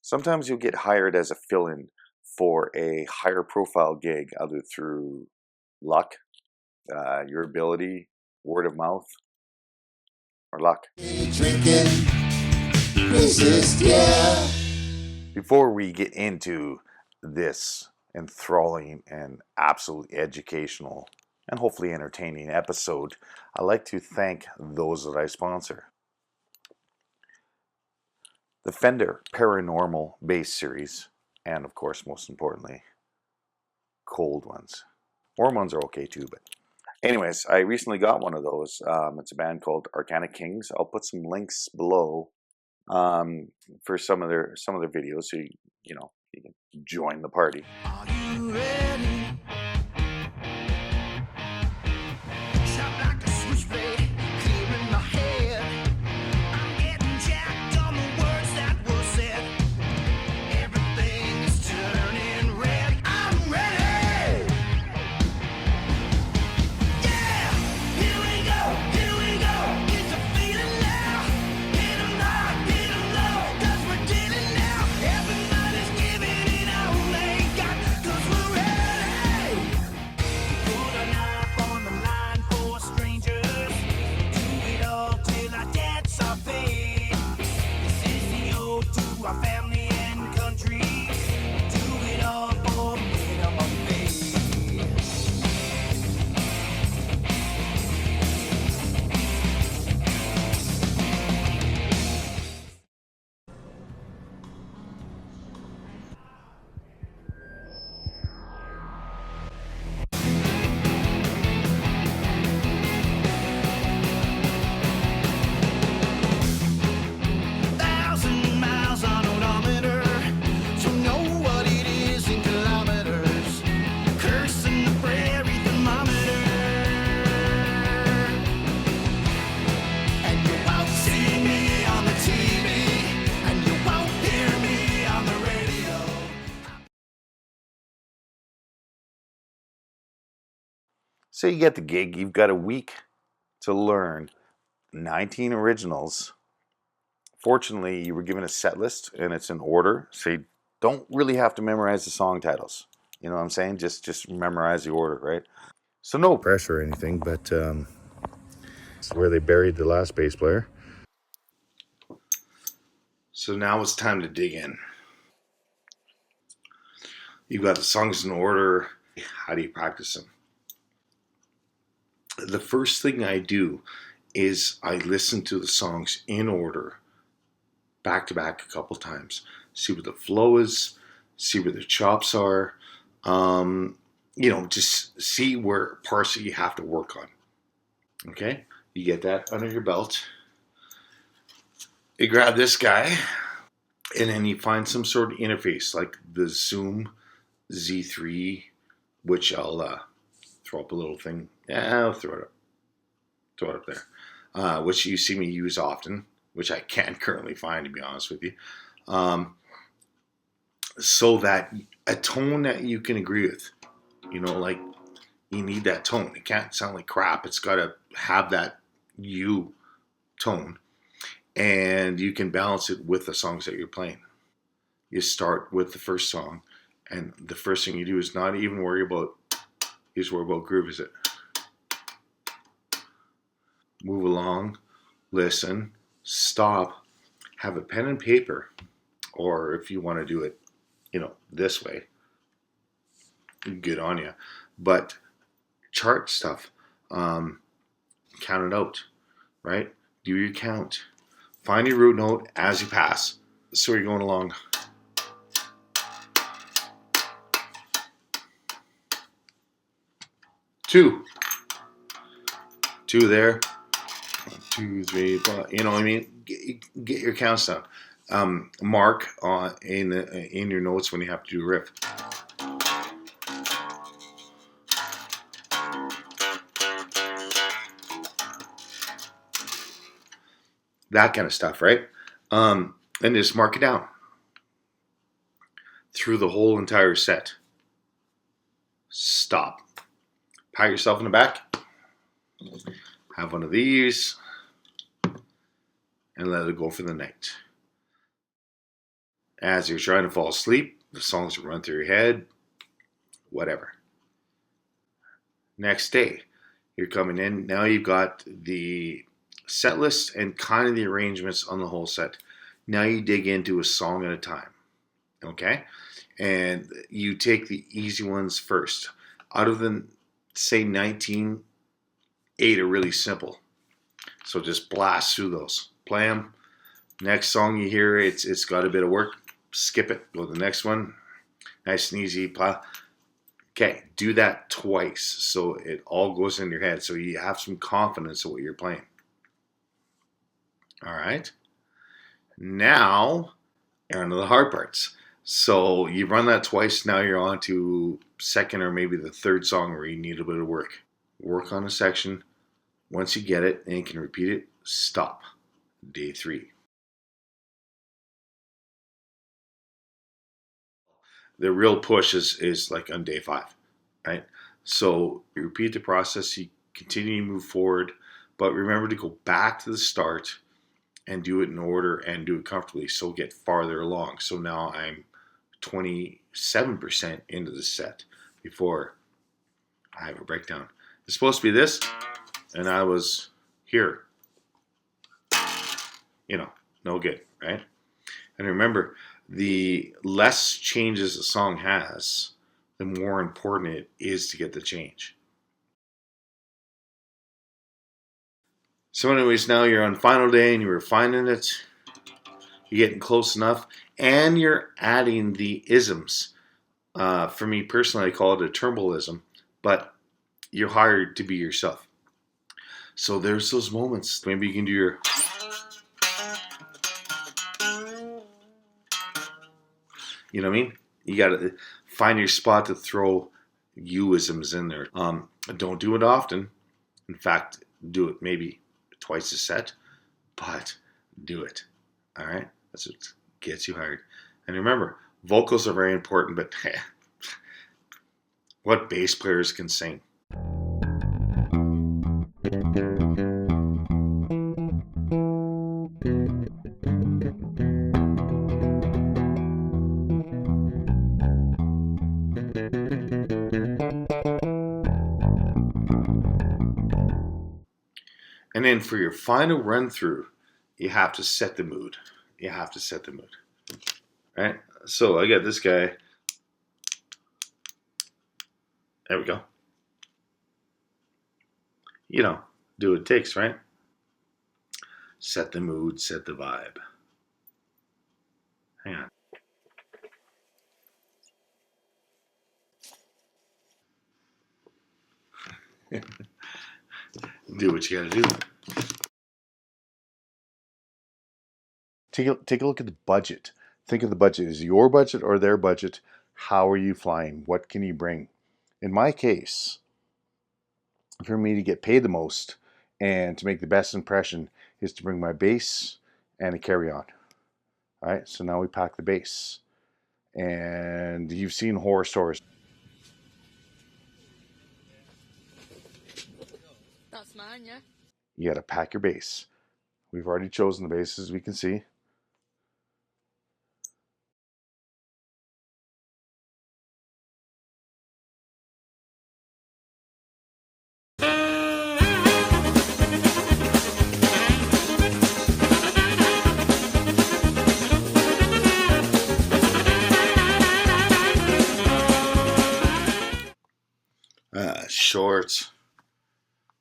Sometimes you'll get hired as a fill-in for a higher profile gig, either through luck, your ability, word of mouth, or luck. Drinking, resist, yeah. Before we get into this enthralling and absolutely educational and hopefully entertaining episode, I'd like to thank those that I sponsor. The Fender Paranormal Bass Series, and of course, most importantly, cold ones. Warm ones are okay too, but anyways, I recently got one of those. It's a band called Arcana Kings. I'll put some links below for some of their videos, so you know you can join the party. Are you ready? Sharp like a switchblade, clearing my head. I'm getting jacked on the words that were said. Everything is turning red. I'm ready. Yeah, here we go. Get the feeling now. Hit 'em hard, hit 'em low, 'cause we're dealing now. Everybody's giving it all they got, 'cause we're ready. Put a knife on the line for strangers. Do it all till our debts are paid. This is the ode to our family and country. Do it all for minimum pay. Thousand miles on odometer, so know what it is in kilometers. Cursing the prairie thermometer, and you won't see me on the TV, and you won't hear me on the radio. So you get the gig. You've got a week to learn 19 originals. Fortunately, you were given a set list, and it's in order, so you don't really have to memorize the song titles. You know what I'm saying? Just memorize the order, right? So no pressure or anything, but it's where they buried the last bass player. So now it's time to dig in. You've got the songs in order. How do you practice them? The first thing I do is I listen to the songs in order, back to back a couple times. See what the flow is, see where the chops are. Just see where parts that you have to work on. Okay? You get that under your belt. You grab this guy, and then you find some sort of interface like the Zoom Z3, which I'll throw up a little thing. Yeah, I'll throw it up there. Which you see me use often, which I can't currently find, to be honest with you. So that a tone that you can agree with, like you need that tone. It can't sound like crap. It's got to have that you tone, and you can balance it with the songs that you're playing. You start with the first song, and the first thing you do is not even worry about, groove. Is it? Move along, listen, stop, have a pen and paper, or if you want to do it, this way, good on you. But chart stuff, count it out, right? Do your count. Find your root note as you pass. So you're going along. Two there. 1, 2, 3, 4. You know what I mean? Get your counts down. Mark in your notes when you have to do a riff. That kind of stuff, right? And just mark it down through the whole entire set. Stop. Pat yourself in the back. Have one of these. And let it go for the night. as you're trying to fall asleep, the songs run through your head, whatever. Next day, you're coming in. Now you've got the set list and kind of the arrangements on the whole set. Now you dig into a song at a time. Okay? And you take the easy ones first. Out of the, say, 19, 8 are really simple. So just blast through those. Play them. Next song you hear, it's got a bit of work. Skip it. Go to the next one. Nice and easy. Okay, do that twice so it all goes in your head. So you have some confidence in what you're playing. All right. Now, on to the hard parts. So you run that twice. Now you're on to second or maybe the third song where you need a bit of work. Work on a section. Once you get it and you can repeat it, stop. Day 3. The real push is like on day 5, right? So you repeat the process, you continue to move forward, but remember to go back to the start and do it in order and do it comfortably. So get farther along. So now I'm 27% into the set before I have a breakdown. It's supposed to be this, and I was here. No good, right? And remember, the less changes a song has, the more important it is to get the change. So anyways, now you're on final day and you're refining it. You're getting close enough, and you're adding the isms. For me personally, I call it a turnbulism, but you're hired to be yourself. So there's those moments. Maybe you can do your... You know what I mean? You got to find your spot to throw you-isms in there. Don't do it often. In fact, do it maybe twice a set, but do it. All right? That's what gets you hired. And remember, vocals are very important, but what bass players can sing? And then for your final run through, you have to set the mood. You have to set the mood. Right? So I got this guy. There we go. Do what it takes, right? Set the mood, set the vibe. Hang on. Do what you gotta do. Take a look at the budget. Think of the budget. Is it your budget or their budget? How are you flying? What can you bring? In my case, for me to get paid the most and to make the best impression is to bring my bass and a carry-on. All right, so now we pack the bass. And you've seen horror stories. That's mine, yeah. You got to pack your bass. We've already chosen the bass, as we can see. Shorts,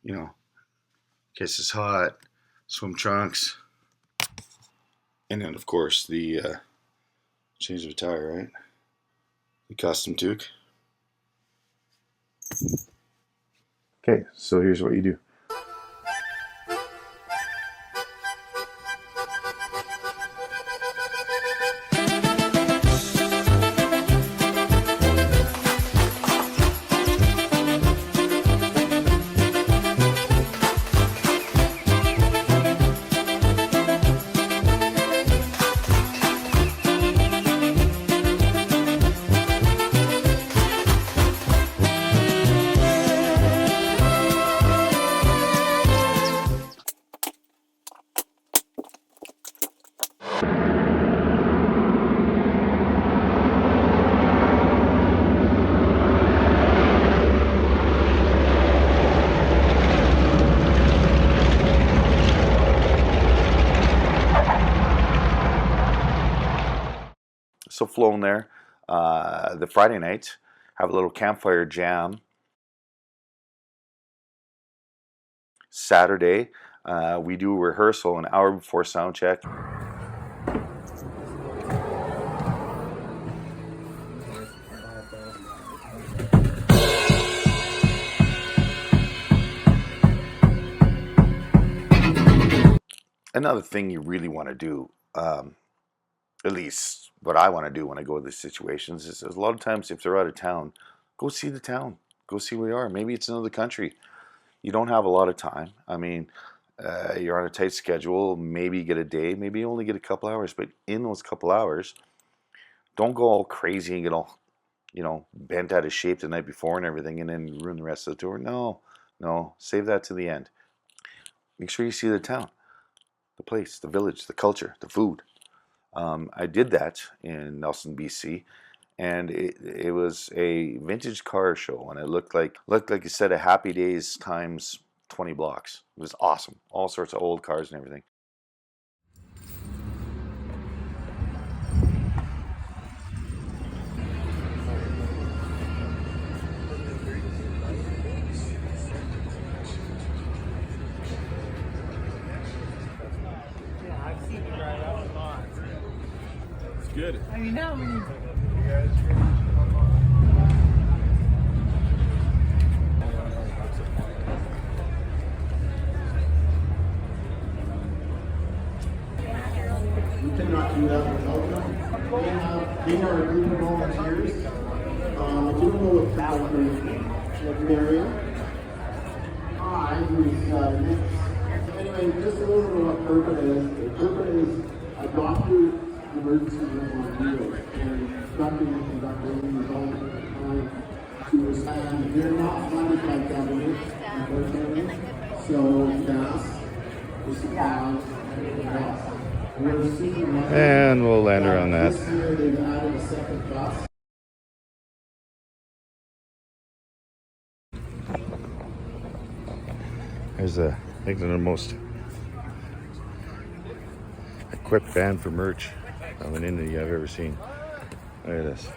guess it's hot, swim trunks, and then of course the change of attire, right? The costume toque. Okay, so here's what you do. So flown there. The Friday night, have a little campfire jam. Saturday, we do a rehearsal an hour before sound check. Another thing you really want to do, at least what I want to do when I go to these situations, is a lot of times if they're out of town, go see the town. Go see where you are. Maybe it's another country. You don't have a lot of time. I mean, you're on a tight schedule. Maybe you get a day. Maybe you only get a couple hours. But in those couple hours, don't go all crazy and get all, bent out of shape the night before and everything and then ruin the rest of the tour. No. Save that to the end. Make sure you see the town, the place, the village, the culture, the food. I did that in Nelson, BC, and it was a vintage car show, and it looked like a set of Happy Days times 20 blocks. It was awesome. All sorts of old cars and everything. Good. I mean, now when you We cannot do that without them. They are a group of volunteers. If you don't know what that area. Hi, who's Nick. Anyway, just a little bit of what Purpose is. Purpose is a doctor emergency room on wheels. And Dr. Nick and Dr. Lee is all to respond. They're not funded by government, unfortunately. So gas, the supplies, and everything else. And we'll land her on that. This year they've added a second bus. There's I think the most equipped van for merch of an Indian I've ever seen. Look at this.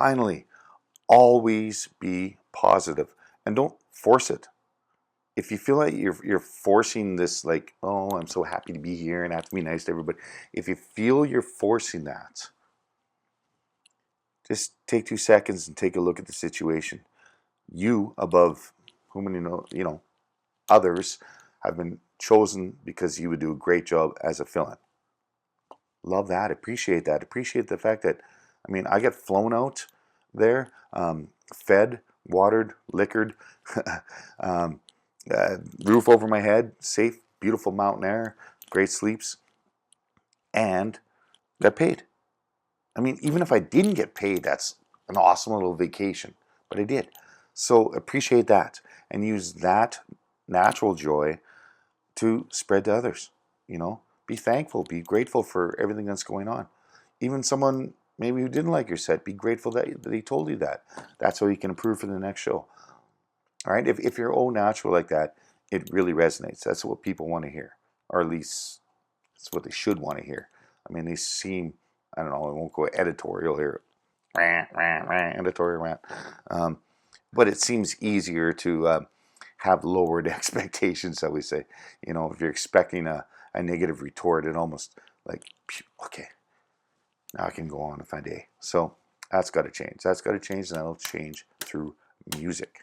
finally, always be positive and don't force it. If you feel like you're forcing this, like, oh, I'm so happy to be here and I have to be nice to everybody. If you feel you're forcing that, just take 2 seconds and take a look at the situation. You, above whom others, have been chosen because you would do a great job as a fill-in. Love that. Appreciate that. Appreciate the fact that, I mean, I get flown out there, fed, watered, liquored, um, roof over my head, safe, beautiful mountain air, great sleeps, and got paid. I mean, even if I didn't get paid, that's an awesome little vacation, but I did. So appreciate that and use that natural joy to spread to others. Be thankful, be grateful for everything that's going on. Even someone maybe who didn't like your set, be grateful that he told you that. That's how you can improve for the next show. All right, if you're all natural like that, it really resonates. That's what people want to hear, or at least it's what they should want to hear. I mean, they seem, I don't know, I won't go editorial here, rant, rant, rant, editorial rant. But it seems easier to have lowered expectations, shall we say. If you're expecting a negative retort, it almost like, okay, now I can go on with my day. So that's got to change. That's got to change, and that'll change through music.